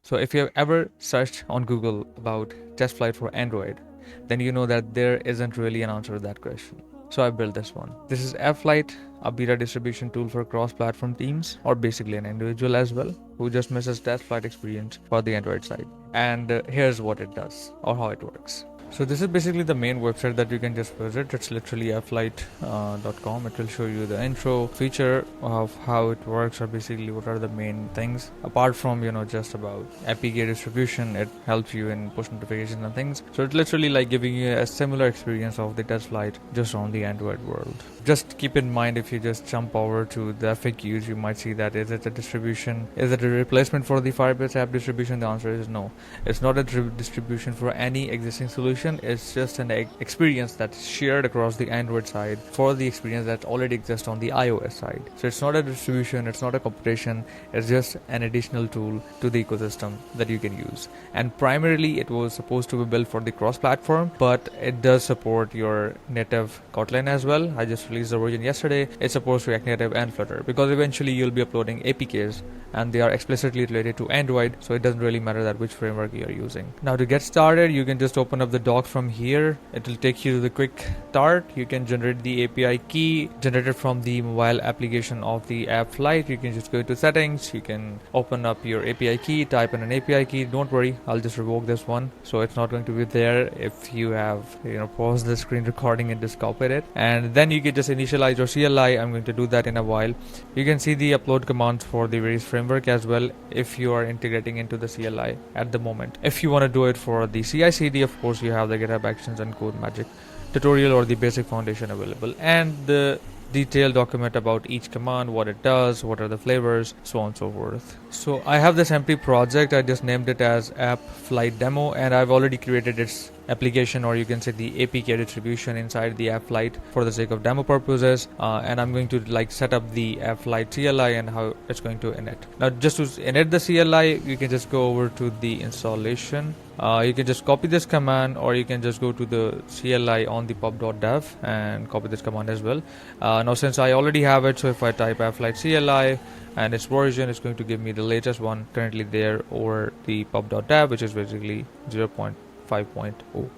So if you have ever searched on Google about TestFlight for Android, then you know that there isn't really an answer to that question. So I built this one. This is AppFlight, a beta distribution tool for cross-platform teams, or basically an individual as well, who just misses TestFlight experience for the Android side. And here's what it does, or how it works. So this is basically the main website that you can just visit. It's literally appflight.com. It will show you the intro feature of how it works, or basically what are the main things. Apart from just about APK distribution, it helps you in push notifications and things. So it's literally like giving you a similar experience of the TestFlight just on the Android world. Just keep in mind, if you just jump over to the FAQs, you might see that is it a distribution? Is it a replacement for the Firebase app distribution? The answer is no. It's not a distribution for any existing solution. It's just an experience that's shared across the Android side for the experience that already exists on the iOS side. So it's not a distribution, it's not a competition, it's just an additional tool to the ecosystem that you can use. And primarily it was supposed to be built for the cross-platform, but it does support your native Kotlin as well. I just released the version yesterday. It supports React Native and Flutter, because eventually you'll be uploading APKs and they are explicitly related to Android, so it doesn't really matter that which framework you're using. Now to get started, you can just open up the doc from here. It will take you to the quick start. You can generate the API key generated from the mobile application of the AppFlight. You can just go to settings, you can open up your API key, type in an API key. Don't worry, I'll just revoke this one, so it's not going to be there if you have paused the screen recording and just copied it. And then you can just initialize your CLI. I'm going to do that in a while. You can see the upload commands for the various framework as well if you are integrating into the CLI at the moment. If you want to do it for the CI/CD, of course you have the GitHub Actions and Code Magic tutorial or the basic foundation available, and the detailed document about each command, what it does, what are the flavors, so on and so forth. So I have this empty project. I just named it as AppFlight demo, and I've already created its application, or you can say the APK distribution inside the AppFlight for the sake of demo purposes, and I'm going to set up the AppFlight CLI and how it's going to init. Now just to init the CLI, you can just go over to the installation. You can just copy this command, or you can just go to the CLI on the pub.dev and copy this command as well. Now since I already have it, so if I type AppFlight CLI and its version, it's going to give me the latest one currently there over the pub.dev, which is basically 0.5.0.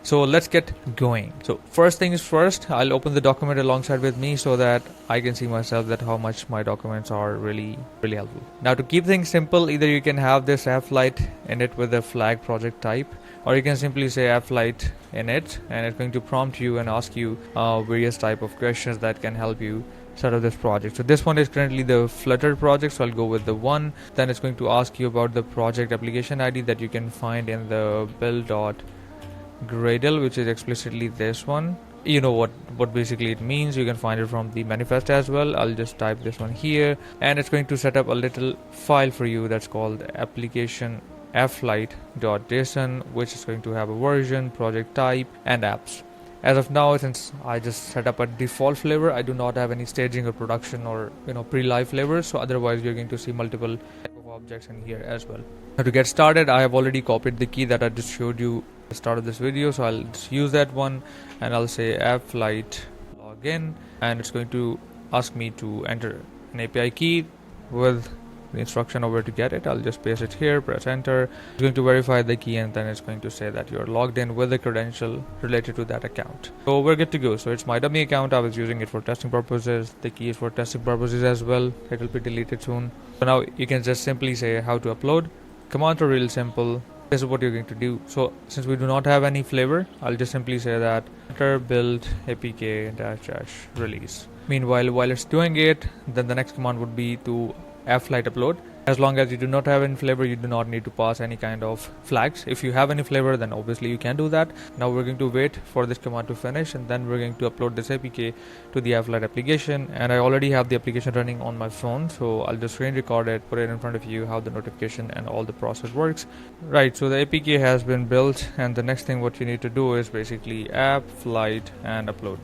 So let's get going. So first thing is first, I'll open the document alongside with me so that I can see myself that how much my documents are really helpful. Now to keep things simple, either you can have this AppFlight init with a flag project type, or you can simply say AppFlight init, and it's going to prompt you and ask you various type of questions that can help you set up this project. So this one is currently the Flutter project, so I'll go with the one. Then it's going to ask you about the project application ID that you can find in the build.gradle, which is explicitly this one. You know what basically it means. You can find it from the manifest as well. I'll just type this one here, and it's going to set up a little file for you that's called application appflight.json, which is going to have a version, project type, and apps. As of now, since I just set up a default flavor, I do not have any staging or production or pre-live flavors, so otherwise you're going to see multiple type of objects in here as well. Now to get started, I have already copied the key that I just showed you at the start of this video, so I'll just use that one, and I'll say AppFlight login, and it's going to ask me to enter an API key with the instruction of where to get it. I'll just paste it here, press enter. It's going to verify the key, and then it's going to say that you're logged in with a credential related to that account. So we're good to go. So it's my dummy account. I was using it for testing purposes. The key is for testing purposes as well. It will be deleted soon. So now you can just simply say how to upload. Commands are real simple. This is what you're going to do. So since we do not have any flavor, I'll just simply say that enter build apk -- release. Meanwhile, while it's doing it, then the next command would be to AppFlight upload. As long as you do not have any flavor, you do not need to pass any kind of flags. If you have any flavor, then obviously you can do that. Now we're going to wait for this command to finish, and then we're going to upload this APK to the AppFlight application. And I already have the application running on my phone, so I'll just screen record it, put it in front of you, how the notification and all the process works. Right, so the APK has been built, and the next thing what you need to do is basically AppFlight and upload.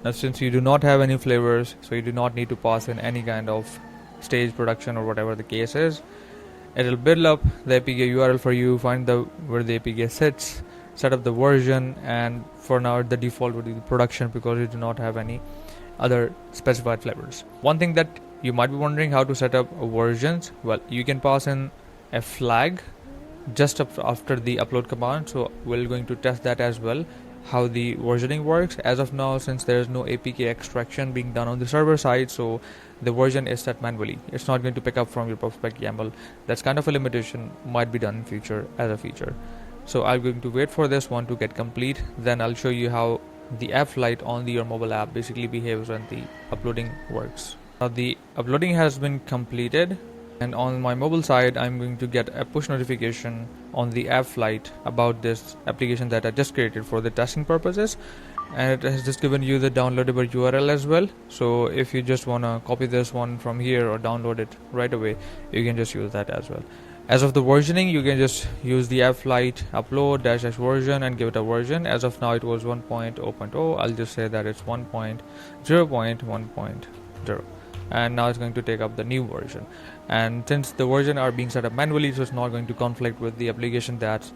Now since you do not have any flavors, so you do not need to pass in any kind of stage production or whatever the case is. It'll build up the APK URL for you, find where the APK sits, set up the version, and for now the default would be the production because you do not have any other specified flavors. One thing that you might be wondering, how to set up versions. Well, you can pass in a flag just after the upload command. So we're going to test that as well, how the versioning works. As of now, since there is no APK extraction being done on the server side, so the version is set manually. It's not going to pick up from your prospect YAML. That's kind of a limitation, might be done in future as a feature. So I'm going to wait for this one to get complete, then I'll show you how the AppFlight on your mobile app basically behaves when the uploading works. Now the uploading has been completed, and on my mobile side I'm going to get a push notification on the AppFlight about this application that I just created for the testing purposes, and it has just given you the downloadable URL as well. So if you just want to copy this one from here or download it right away, you can just use that as well. As of the versioning, you can just use the AppFlight upload -- version and give it a version. As of now it was 1.0.0. I'll just say that it's 1.0.1.0, and now it's going to take up the new version. And since the version are being set up manually, so it's not going to conflict with the application that's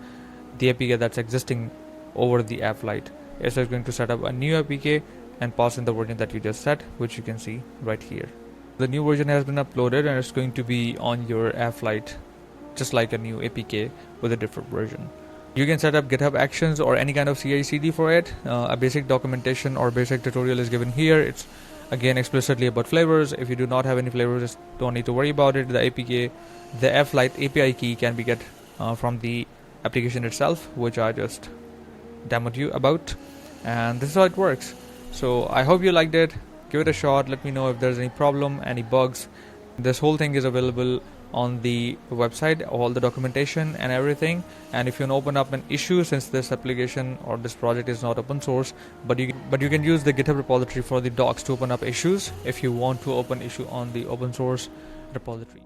the APK that's existing over the AppFlight. It's just going to set up a new APK and pass in the version that you just set, which you can see right here. The new version has been uploaded and it's going to be on your AppFlight just like a new APK with a different version. You can set up GitHub Actions or any kind of CI/CD for it. A basic documentation or basic tutorial is given here. It's again explicitly about flavors. If you do not have any flavors, just don't need to worry about it. The APK, the AppFlight API key can be get from the application itself, which I just demoed you about, and this is how it works. So I hope you liked it. Give it a shot. Let me know if there's any problem, any bugs. This whole thing is available on the website, all the documentation and everything. And if you open up an issue, since this application or this project is not open source, but you can use the GitHub repository for the docs to open up issues if you want to open issue on the open source repository.